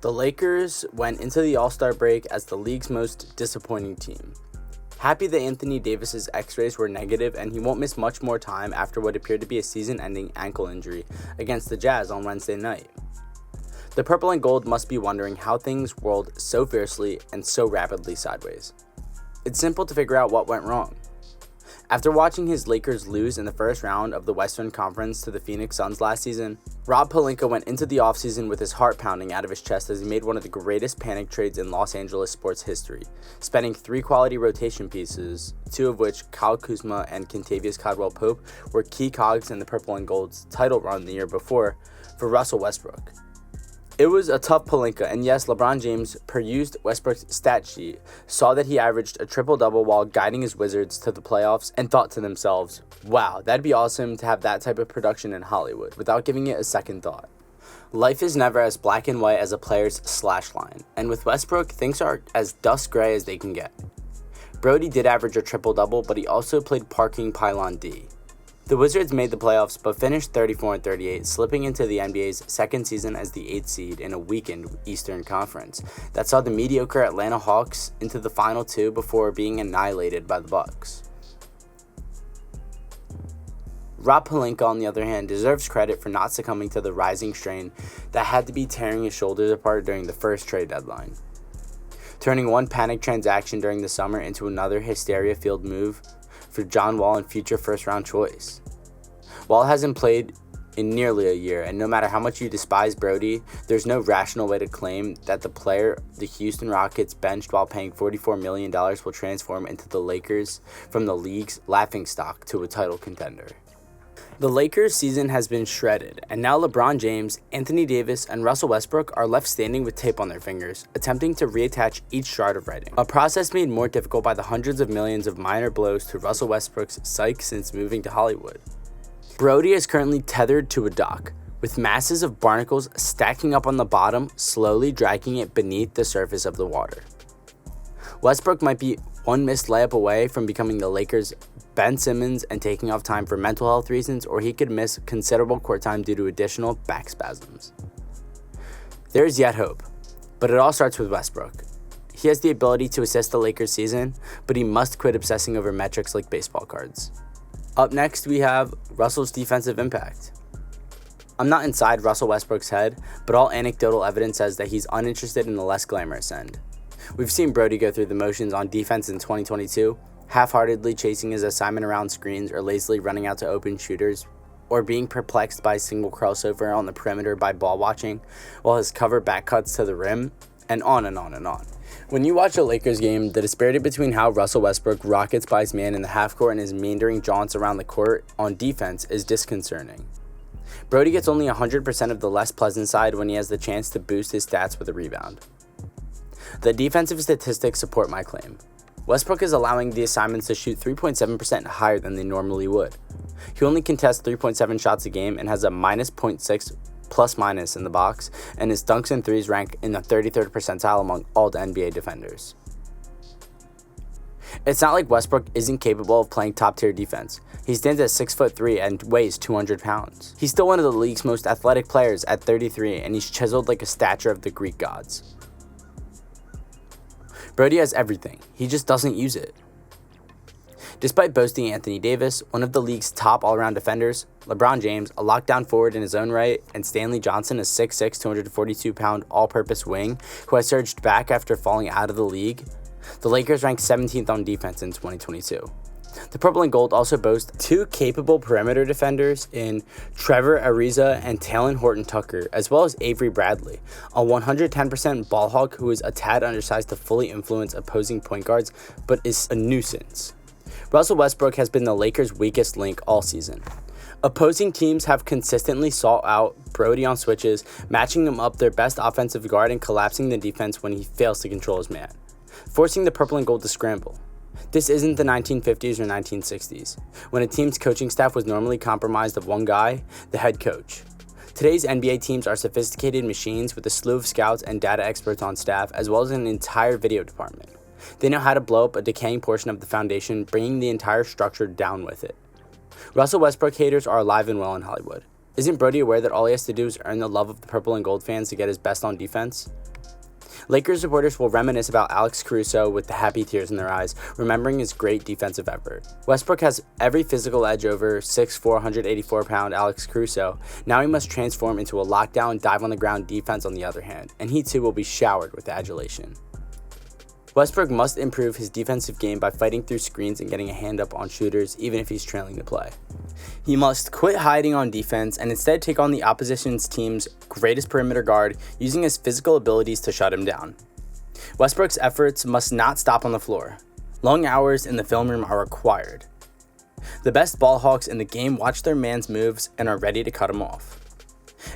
The Lakers went into the All-Star break as the league's most disappointing team. Happy that Anthony Davis's x-rays were negative and he won't miss much more time after what appeared to be a season-ending ankle injury against the Jazz on Wednesday night. The purple and gold must be wondering how things whirled so fiercely and so rapidly sideways. It's simple to figure out what went wrong. After watching his Lakers lose in the first round of the Western Conference to the Phoenix Suns last season, Rob Pelinka went into the offseason with his heart pounding out of his chest as he made one of the greatest panic trades in Los Angeles sports history, spending 3 quality rotation pieces, 2 of which, Kyle Kuzma and Kentavious Caldwell-Pope, were key cogs in the purple and gold's title run the year before, for Russell Westbrook. It was a tough Pelinka, and yes, LeBron James perused Westbrook's stat sheet, saw that he averaged a triple-double while guiding his Wizards to the playoffs, and thought to themselves, wow, that'd be awesome to have that type of production in Hollywood, without giving it a second thought. Life is never as black and white as a player's slash line, and with Westbrook, things are as dust gray as they can get. Brody did average a triple-double, but he also played parking pylon D. The Wizards made the playoffs but finished 34-38, slipping into the NBA's second season as the 8th seed in a weakened Eastern Conference that saw the mediocre Atlanta Hawks into the final 2 before being annihilated by the Bucks. Rob Pelinka, on the other hand, deserves credit for not succumbing to the rising strain that had to be tearing his shoulders apart during the first trade deadline, turning one panic transaction during the summer into another hysteria-filled move for John Wall and future first-round choice. Wall hasn't played in nearly a year, and no matter how much you despise Brody, there's no rational way to claim that the player the Houston Rockets benched while paying $44 million will transform into the Lakers from the league's laughingstock to a title contender. The Lakers' season has been shredded, and now LeBron James, Anthony Davis, and Russell Westbrook are left standing with tape on their fingers, attempting to reattach each shard of writing. A process made more difficult by the hundreds of millions of minor blows to Russell Westbrook's psyche since moving to Hollywood. Brody is currently tethered to a dock, with masses of barnacles stacking up on the bottom, slowly dragging it beneath the surface of the water. Westbrook might be one missed layup away from becoming the Lakers' Ben Simmons and taking off time for mental health reasons, or he could miss considerable court time due to additional back spasms. There is yet hope, but it all starts with Westbrook. He has the ability to assist the Lakers season, but he must quit obsessing over metrics like baseball cards. Up next, we have Russell's defensive impact. I'm not inside Russell Westbrook's head, but all anecdotal evidence says that he's uninterested in the less glamorous end. We've seen Brody go through the motions on defense in 2022, half-heartedly chasing his assignment around screens or lazily running out to open shooters, or being perplexed by a single crossover on the perimeter by ball watching, while his cover back cuts to the rim, and on and on and on. When you watch a Lakers game, the disparity between how Russell Westbrook rockets by his man in the half-court and his meandering jaunts around the court on defense is disconcerting. Brody gets only 100% of the less pleasant side when he has the chance to boost his stats with a rebound. The defensive statistics support my claim. Westbrook is allowing the assignments to shoot 3.7% higher than they normally would. He only contests 3.7 shots a game and has a minus 0.6 plus-minus in the box, and his dunks and threes rank in the 33rd percentile among all the NBA defenders. It's not like Westbrook isn't capable of playing top-tier defense. He stands at 6'3" and weighs 200 pounds. He's still one of the league's most athletic players at 33, and he's chiseled like a statue of the Greek gods. Brody has everything, he just doesn't use it. Despite boasting Anthony Davis, one of the league's top all-around defenders, LeBron James, a lockdown forward in his own right, and Stanley Johnson, a 6'6", 242-pound all-purpose wing who has surged back after falling out of the league, the Lakers ranked 17th on defense in 2022. The purple and gold also boast 2 capable perimeter defenders in Trevor Ariza and Talen Horton-Tucker, as well as Avery Bradley, a 110% ball hawk who is a tad undersized to fully influence opposing point guards, but is a nuisance. Russell Westbrook has been the Lakers' weakest link all season. Opposing teams have consistently sought out Brody on switches, matching him up their best offensive guard and collapsing the defense when he fails to control his man, forcing the purple and gold to scramble. This isn't the 1950s or 1960s, when a team's coaching staff was normally comprised of one guy, the head coach. Today's NBA teams are sophisticated machines with a slew of scouts and data experts on staff, as well as an entire video department. They know how to blow up a decaying portion of the foundation, bringing the entire structure down with it. Russell Westbrook haters are alive and well in Hollywood. Isn't Brody aware that all he has to do is earn the love of the purple and gold fans to get his best on defense? Lakers supporters will reminisce about Alex Caruso with the happy tears in their eyes, remembering his great defensive effort. Westbrook has every physical edge over 6'4", 184-pound Alex Caruso. Now he must transform into a lockdown, dive-on-the-ground defense on the other hand, and he too will be showered with adulation. Westbrook must improve his defensive game by fighting through screens and getting a hand up on shooters, even if he's trailing the play. He must quit hiding on defense and instead take on the opposition's team's greatest perimeter guard, using his physical abilities to shut him down. Westbrook's efforts must not stop on the floor. Long hours in the film room are required. The best ball hawks in the game watch their man's moves and are ready to cut him off.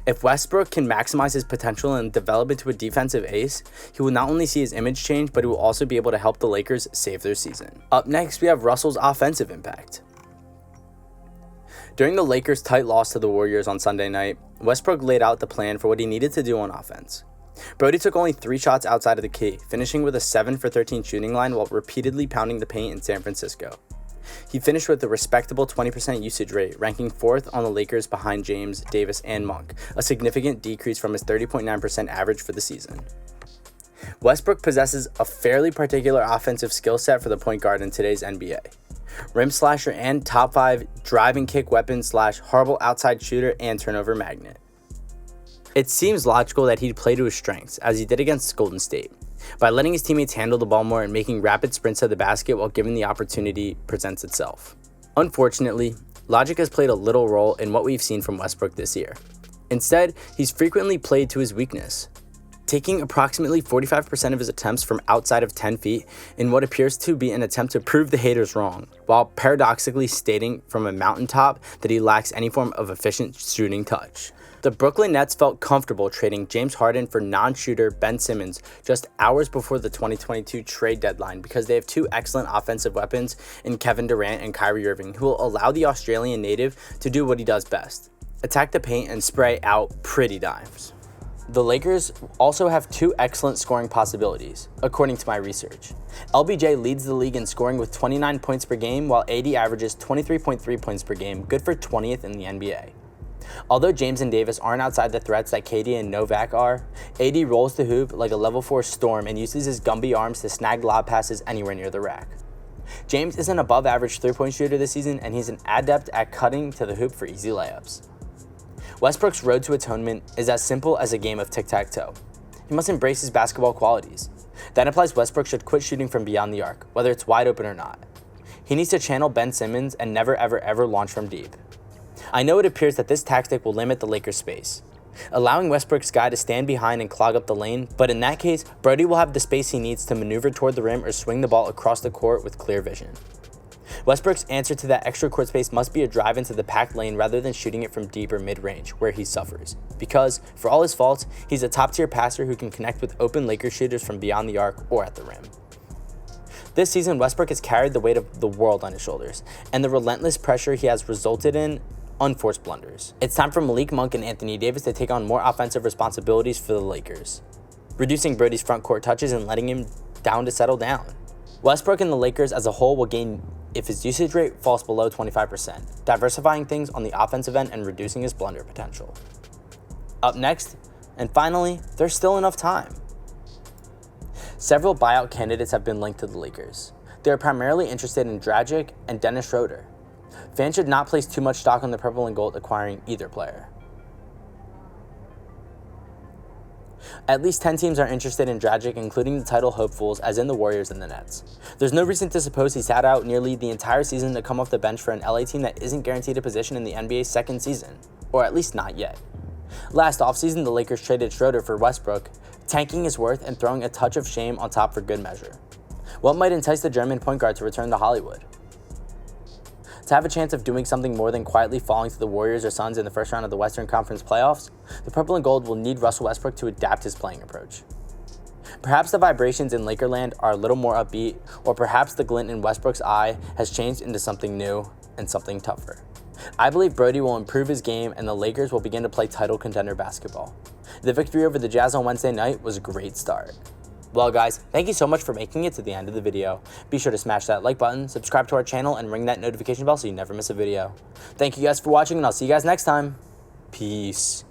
If Westbrook can maximize his potential and develop into a defensive ace, he will not only see his image change, but he will also be able to help the Lakers save their season. Up next, we have Russell's offensive impact. During the Lakers' tight loss to the Warriors on Sunday night, Westbrook laid out the plan for what he needed to do on offense. Brody took only 3 shots outside of the key, finishing with a 7 for 13 shooting line while repeatedly pounding the paint in San Francisco. He finished with a respectable 20% usage rate, ranking 4th on the Lakers behind James, Davis, and Monk, a significant decrease from his 30.9% average for the season. Westbrook possesses a fairly particular offensive skill set for the point guard in today's NBA. Rim slasher and top 5 drive and kick weapon / horrible outside shooter and turnover magnet. It seems logical that he'd play to his strengths, as he did against Golden State, by letting his teammates handle the ball more and making rapid sprints to the basket while given the opportunity presents itself. Unfortunately, logic has played a little role in what we've seen from Westbrook this year. Instead, he's frequently played to his weakness, taking approximately 45% of his attempts from outside of 10 feet in what appears to be an attempt to prove the haters wrong, while paradoxically stating from a mountaintop that he lacks any form of efficient shooting touch. The Brooklyn Nets felt comfortable trading James Harden for non-shooter Ben Simmons just hours before the 2022 trade deadline because they have 2 excellent offensive weapons in Kevin Durant and Kyrie Irving, who will allow the Australian native to do what he does best: attack the paint and spray out pretty dimes. The Lakers also have 2 excellent scoring possibilities, according to my research. LBJ leads the league in scoring with 29 points per game, while AD averages 23.3 points per game, good for 20th in the NBA. Although James and Davis aren't outside the threats that KD and Novak are, AD rolls the hoop like a level 4 storm and uses his Gumby arms to snag lob passes anywhere near the rack. James is an above-average 3-point shooter this season, and he's an adept at cutting to the hoop for easy layups. Westbrook's road to atonement is as simple as a game of tic-tac-toe. He must embrace his basketball qualities. That implies Westbrook should quit shooting from beyond the arc, whether it's wide open or not. He needs to channel Ben Simmons and never ever launch from deep. I know it appears that this tactic will limit the Lakers' space, allowing Westbrook's guy to stand behind and clog up the lane, but in that case, Brody will have the space he needs to maneuver toward the rim or swing the ball across the court with clear vision. Westbrook's answer to that extra court space must be a drive into the packed lane rather than shooting it from deep or mid-range, where he suffers, because, for all his faults, he's a top-tier passer who can connect with open Lakers shooters from beyond the arc or at the rim. This season, Westbrook has carried the weight of the world on his shoulders, and the relentless pressure he has resulted in unforced blunders. It's time for Malik Monk and Anthony Davis to take on more offensive responsibilities for the Lakers, reducing Brody's front court touches and letting him down to settle down. Westbrook and the Lakers as a whole will gain if his usage rate falls below 25%, diversifying things on the offensive end and reducing his blunder potential. Up next, and finally, there's still enough time. Several buyout candidates have been linked to the Lakers. They are primarily interested in Dragic and Dennis Schroeder. Fans should not place too much stock on the purple and gold acquiring either player. At least 10 teams are interested in Dragic, including the title hopefuls as in the Warriors and the Nets. There's no reason to suppose he sat out nearly the entire season to come off the bench for an LA team that isn't guaranteed a position in the NBA's second season, or at least not yet. Last offseason, the Lakers traded Schroeder for Westbrook, tanking his worth and throwing a touch of shame on top for good measure. What might entice the German point guard to return to Hollywood? To have a chance of doing something more than quietly falling to the Warriors or Suns in the first round of the Western Conference playoffs, the purple and gold will need Russell Westbrook to adapt his playing approach. Perhaps the vibrations in Lakerland are a little more upbeat, or perhaps the glint in Westbrook's eye has changed into something new and something tougher. I believe Brody will improve his game and the Lakers will begin to play title contender basketball. The victory over the Jazz on Wednesday night was a great start. Well guys, thank you so much for making it to the end of the video. Be sure to smash that like button, subscribe to our channel, and ring that notification bell so you never miss a video. Thank you guys for watching, and I'll see you guys next time. Peace.